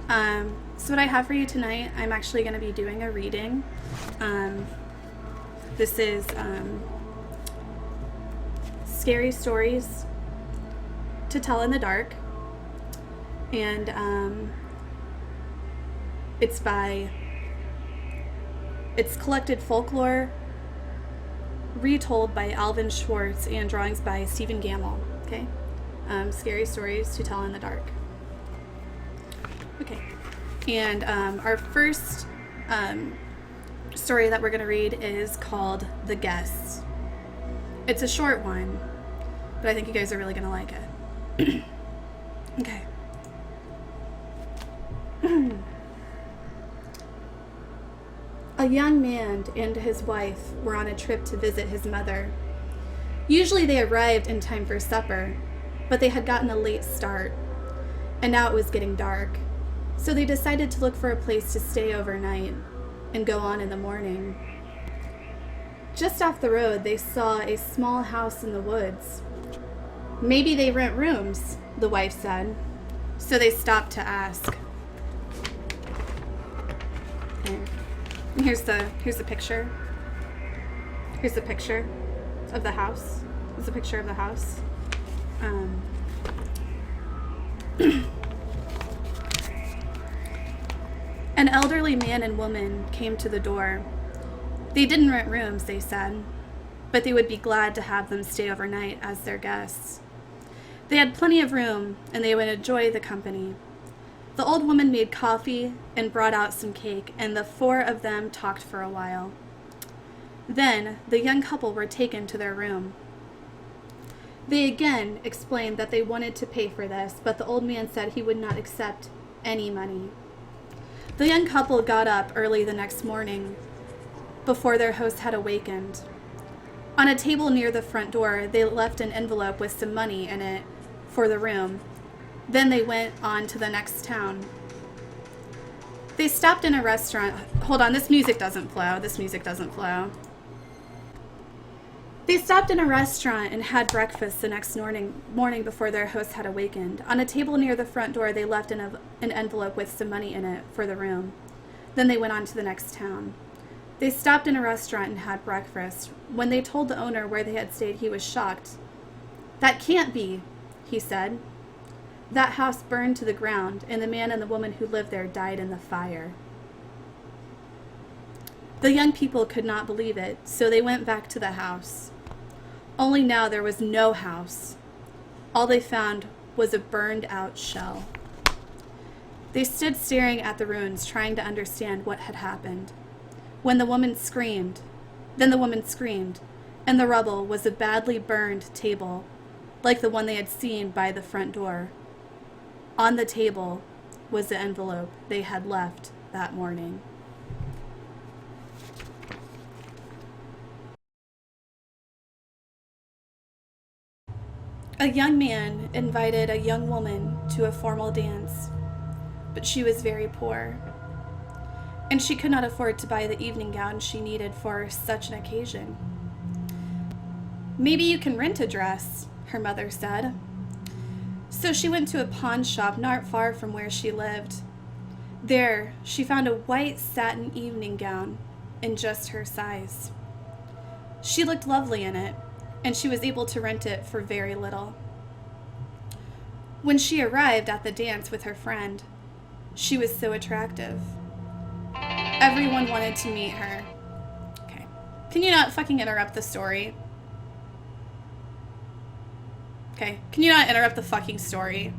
So what I have for you tonight, I'm actually going to be doing a reading. This is Scary Stories to Tell in the Dark. And it's collected folklore retold by Alvin Schwartz and drawings by Stephen Gamble. Okay? Scary Stories to Tell in the Dark. Okay. And our first story that we're going to read is called The Guests. It's a short one, but I think you guys are really going to like it. Okay. A young man and his wife were on a trip to visit his mother. Usually they arrived in time for supper, but they had gotten a late start, and now it was getting dark. So they decided to look for a place to stay overnight and go on in the morning. Just off the road, they saw a small house in the woods. Maybe they rent rooms, the wife said. So they stopped to ask. Okay. And here's the picture. Here's the picture of the house. Here's the picture of the house. An elderly man and woman came to the door. They didn't rent rooms, they said, but they would be glad to have them stay overnight as their guests. They had plenty of room, and they would enjoy the company. The old woman made coffee and brought out some cake, and the four of them talked for a while. Then the young couple were taken to their room. They again explained that they wanted to pay for this, but the old man said he would not accept any money. The young couple got up early the next morning, before their host had awakened. On a table near the front door, they left an envelope with some money in it for the room. Then they went on to the next town. They stopped in a restaurant. Hold on, this music doesn't flow. They stopped in a restaurant and had breakfast the next morning before their host had awakened. On a table near the front door, they left an envelope with some money in it for the room. Then they went on to the next town. They stopped in a restaurant and had breakfast. When they told the owner where they had stayed, he was shocked. "That can't be," he said. "That house burned to the ground, and the man and the woman who lived there died in the fire." The young people could not believe it, so they went back to the house. Only now there was no house. All they found was a burned-out shell. They stood staring at the ruins, trying to understand what had happened. Then the woman screamed, and the rubble was a badly burned table, like the one they had seen by the front door. On the table was the envelope they had left that morning. A young man invited a young woman to a formal dance, but she was very poor, and she could not afford to buy the evening gown she needed for such an occasion. "Maybe you can rent a dress," her mother said. So she went to a pawn shop not far from where she lived. There, she found a white satin evening gown in just her size. She looked lovely in it, and she was able to rent it for very little. When she arrived at the dance with her friend, she was so attractive. Everyone wanted to meet her. Okay. Can you not fucking interrupt the story? Okay. Can you not interrupt the fucking story?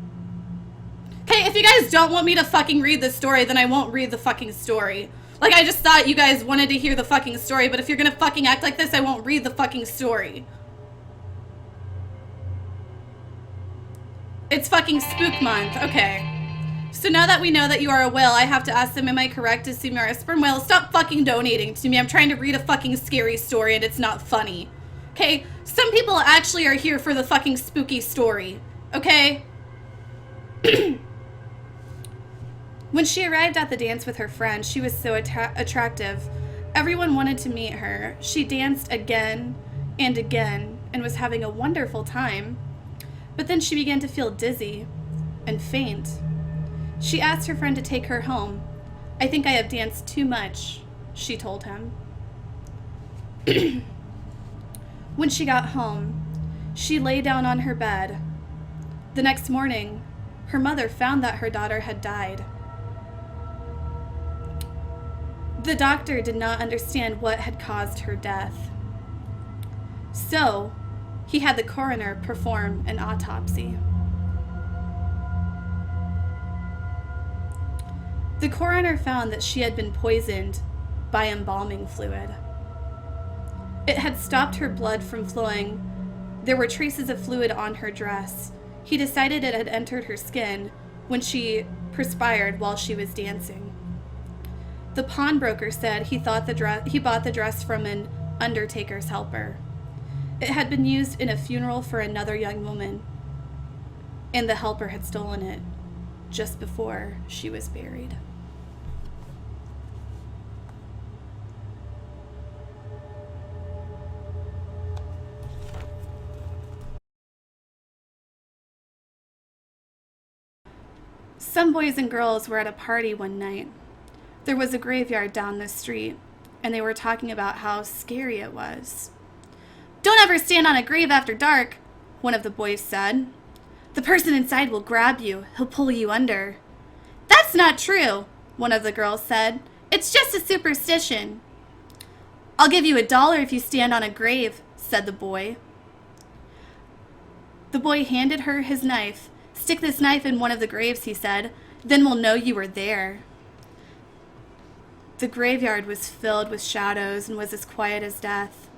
Okay, if you guys don't want me to fucking read the story, then I won't read the fucking story. Like, I just thought you guys wanted to hear the fucking story, but if you're gonna fucking act like this, I won't read the fucking story. It's fucking spook month. Okay. So now that we know that you are a whale, I have to ask them, am I correct to assume you're a sperm whale? Stop fucking donating to me. I'm trying to read a fucking scary story and it's not funny. Okay? Some people actually are here for the fucking spooky story. Okay? When she arrived at the dance with her friend, she was so attractive. Everyone wanted to meet her. She danced again and again and was having a wonderful time. But then she began to feel dizzy and faint. She asked her friend to take her home. I think I have danced too much, she told him. When she got home, she lay down on her bed. The next morning, her mother found that her daughter had died. The doctor did not understand what had caused her death. So, he had the coroner perform an autopsy. The coroner found that she had been poisoned by embalming fluid. It had stopped her blood from flowing. There were traces of fluid on her dress. He decided it had entered her skin when she perspired while she was dancing. The pawnbroker said he bought the dress from an undertaker's helper. It had been used in a funeral for another young woman, and the helper had stolen it just before she was buried. Some boys and girls were at a party one night. There was a graveyard down the street, and they were talking about how scary it was. "Don't ever stand on a grave after dark," one of the boys said. "The person inside will grab you. He'll pull you under." "That's not true," one of the girls said. "It's just a superstition." "I'll give you $1 if you stand on a grave," said the boy. The boy handed her his knife. "Stick this knife in one of the graves," he said. "Then we'll know you were there." The graveyard was filled with shadows and was as quiet as death.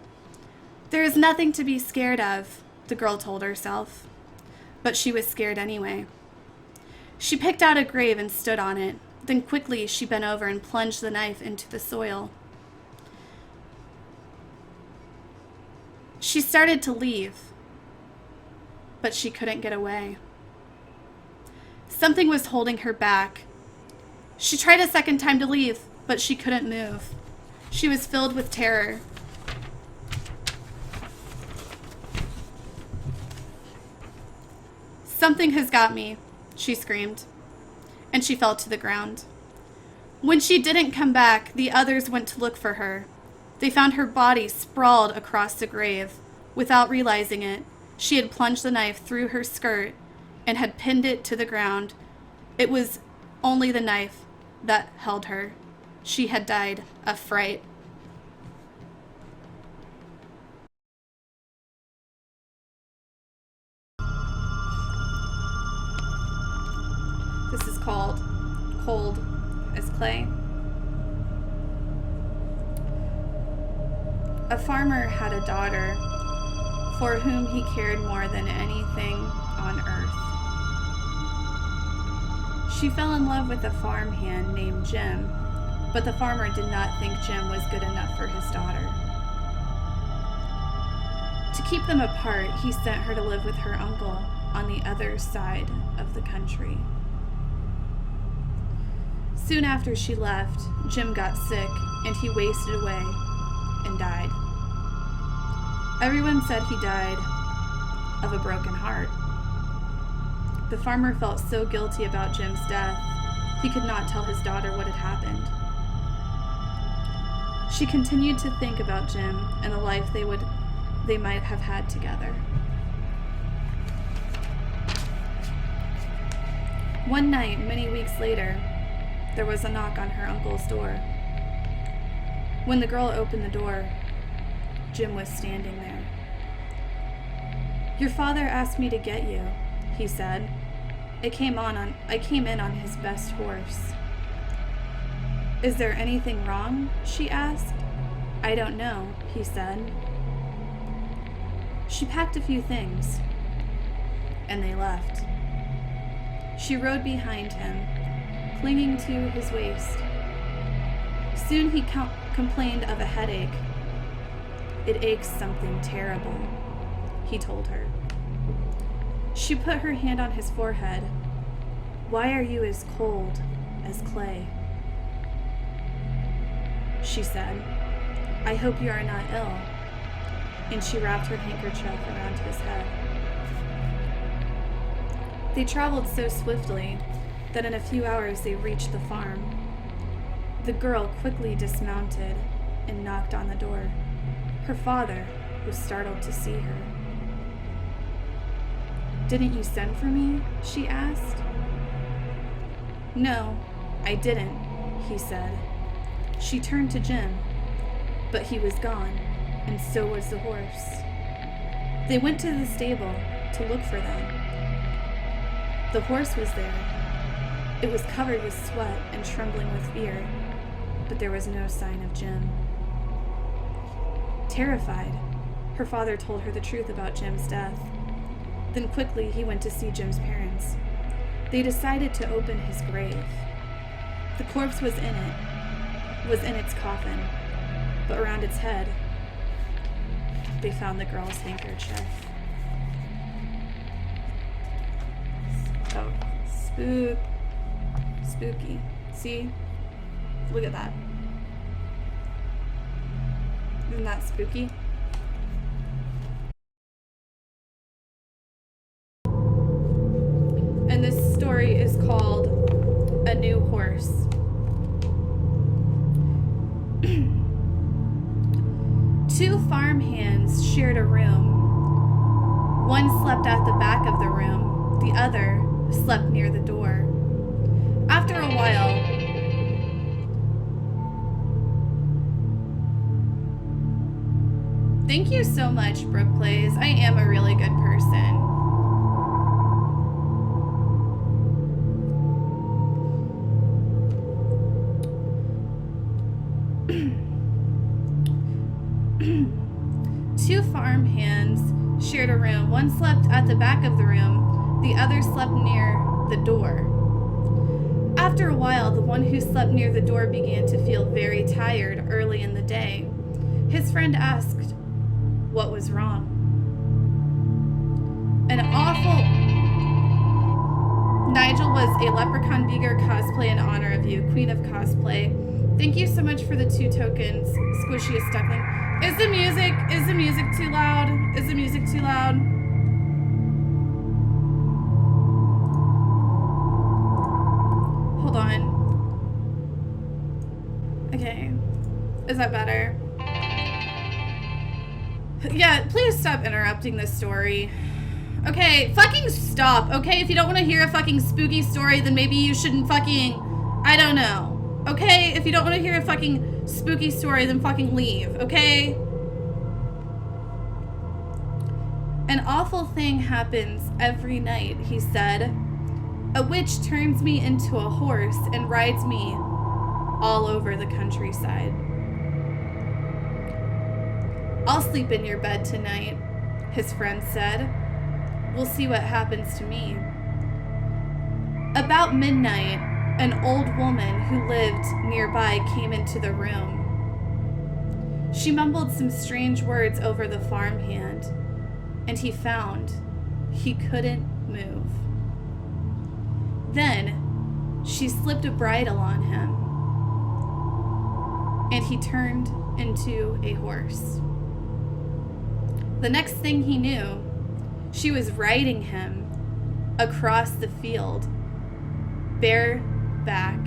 "There is nothing to be scared of," the girl told herself. But she was scared anyway. She picked out a grave and stood on it. Then quickly she bent over and plunged the knife into the soil. She started to leave, but she couldn't get away. Something was holding her back. She tried a second time to leave, but she couldn't move. She was filled with terror. "Something has got me," she screamed, and she fell to the ground. When she didn't come back, the others went to look for her. They found her body sprawled across the grave. Without realizing it, she had plunged the knife through her skirt and had pinned it to the ground. It was only the knife that held her. She had died of fright. This is called Cold as Clay. A farmer had a daughter for whom he cared more than anything on earth. She fell in love with a farmhand named Jim, but the farmer did not think Jim was good enough for his daughter. To keep them apart, he sent her to live with her uncle on the other side of the country. Soon after she left, Jim got sick and he wasted away and died. Everyone said he died of a broken heart. The farmer felt so guilty about Jim's death, he could not tell his daughter what had happened. She continued to think about Jim and the life they might have had together. One night, many weeks later, there was a knock on her uncle's door. When the girl opened the door, Jim was standing there. "Your father asked me to get you," he said. I came in on his best horse." "Is there anything wrong?" she asked. "I don't know," he said. She packed a few things, and they left. She rode behind him, clinging to his waist. Soon he complained of a headache. "It aches something terrible," he told her. She put her hand on his forehead. "Why are you as cold as clay?" She said, "I hope you are not ill." And she wrapped her handkerchief around his head. They traveled so swiftly that in a few hours they reached the farm. The girl quickly dismounted and knocked on the door. Her father was startled to see her. "Didn't you send for me?" she asked. "No, I didn't," he said. She turned to Jim, but he was gone, and so was the horse. They went to the stable to look for them. The horse was there. It was covered with sweat and trembling with fear, but there was no sign of Jim. Terrified, her father told her the truth about Jim's death. Then quickly he went to see Jim's parents. They decided to open his grave. The corpse was in its coffin, but around its head, they found the girl's handkerchief. Oh, spooky. See? Look at that. Isn't that spooky? And this story is called A New Horse. Two farmhands shared a room. One slept at the back of the room. The other slept near the door. After a while, thank you so much, Brooke Plays. I am a really good person. Two farmhands shared a room. One slept at the back of the room. The other slept near the door. After a while, the one who slept near the door began to feel very tired early in the day. His friend asked what was wrong. Nigel was a leprechaun beaver cosplay in honor of you, Queen of Cosplay. Thank you so much for the 2 tokens. Squishy is stuffing. Is the music too loud? Is the music too loud? Hold on. Okay. Is that better? Yeah, please stop interrupting this story. Okay, fucking stop, okay? If you don't want to hear a fucking spooky story, then maybe you shouldn't fucking... I don't know. Okay? If you don't want to hear a fucking spooky story, then fucking leave, okay? An awful thing happens every night, he said. A witch turns me into a horse and rides me all over the countryside. I'll sleep in your bed tonight, his friend said. We'll see what happens to me. About midnight, an old woman who lived nearby came into the room. She mumbled some strange words over the farmhand, and he found he couldn't move. Then she slipped a bridle on him, and he turned into a horse. The next thing he knew, she was riding him across the field, bareback,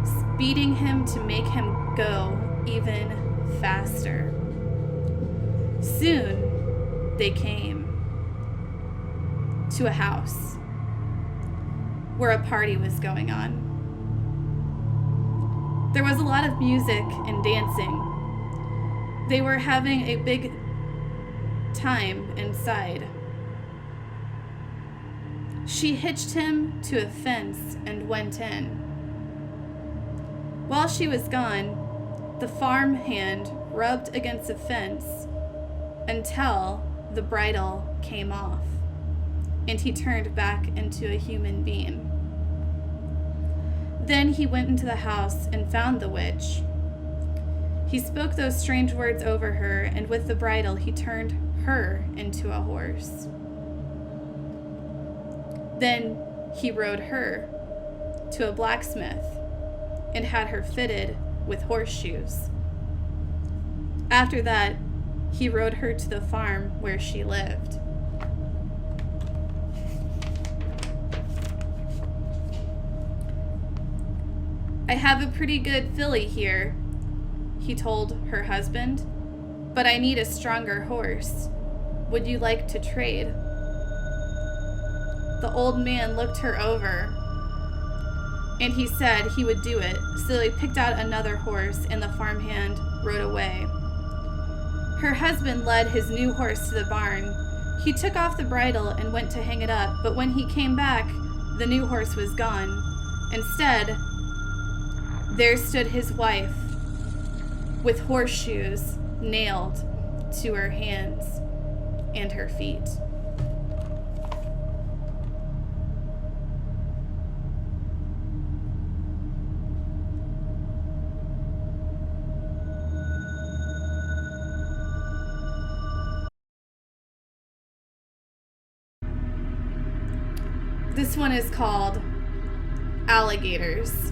speeding him to make him go even faster. Soon, they came to a house where a party was going on. There was a lot of music and dancing. They were having a big time inside. She hitched him to a fence and went in. While she was gone, the farmhand rubbed against the fence until the bridle came off, and he turned back into a human being. Then he went into the house and found the witch. He spoke those strange words over her, and with the bridle he turned her into a horse. Then he rode her to a blacksmith and had her fitted with horseshoes. After that, he rode her to the farm where she lived. I have a pretty good filly here, he told her husband, but I need a stronger horse. Would you like to trade? The old man looked her over, and he said he would do it, so they picked out another horse, and the farmhand rode away. Her husband led his new horse to the barn. He took off the bridle and went to hang it up, but when he came back, the new horse was gone. Instead, there stood his wife with horseshoes nailed to her hands and her feet. This one is called Alligators.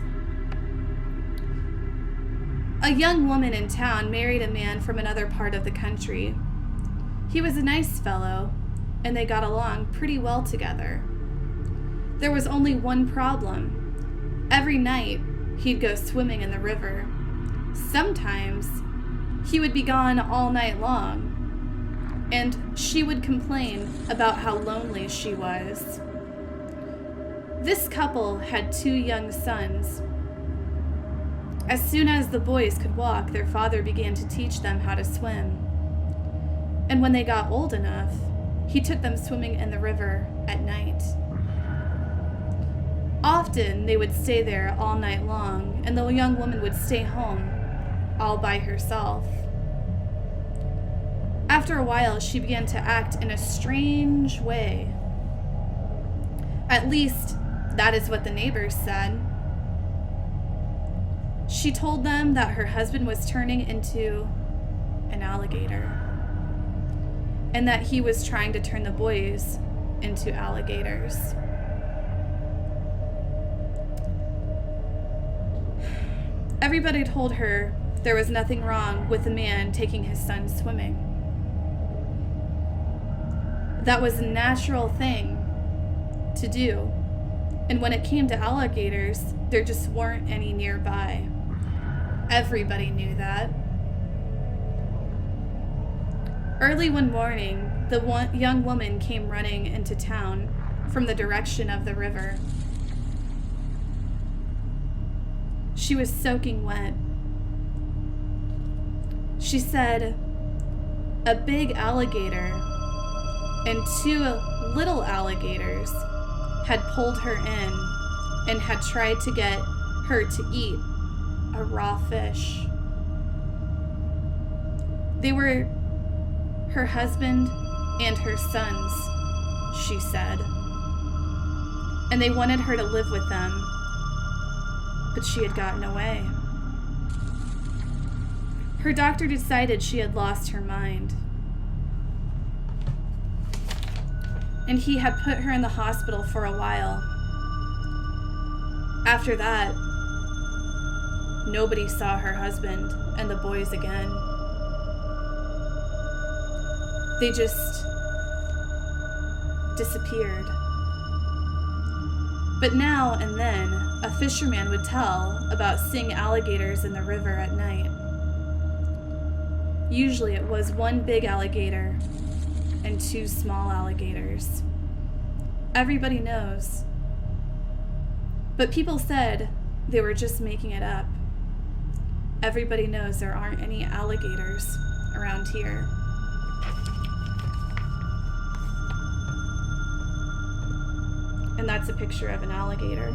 A young woman in town married a man from another part of the country. He was a nice fellow, and they got along pretty well together. There was only one problem. Every night, he'd go swimming in the river. Sometimes, he would be gone all night long, and she would complain about how lonely she was. This couple had 2 young sons. As soon as the boys could walk, their father began to teach them how to swim. And when they got old enough, he took them swimming in the river at night. Often they would stay there all night long, and the young woman would stay home all by herself. After a while, she began to act in a strange way. At least, that is what the neighbors said. She told them that her husband was turning into an alligator, and that he was trying to turn the boys into alligators. Everybody told her there was nothing wrong with the man taking his son swimming. That was a natural thing to do. And when it came to alligators, there just weren't any nearby. Everybody knew that. Early one morning, the young woman came running into town from the direction of the river. She was soaking wet. She said, a big alligator and 2 little alligators had pulled her in and had tried to get her to eat a raw fish. They were her husband and her sons, she said, and they wanted her to live with them, but she had gotten away. Her doctor decided she had lost her mind, and he had put her in the hospital for a while. After that, nobody saw her husband and the boys again. They just disappeared. But now and then, a fisherman would tell about seeing alligators in the river at night. Usually it was 1 big alligator and 2 small alligators. Everybody knows. But people said they were just making it up. Everybody knows there aren't any alligators around here. And that's a picture of an alligator.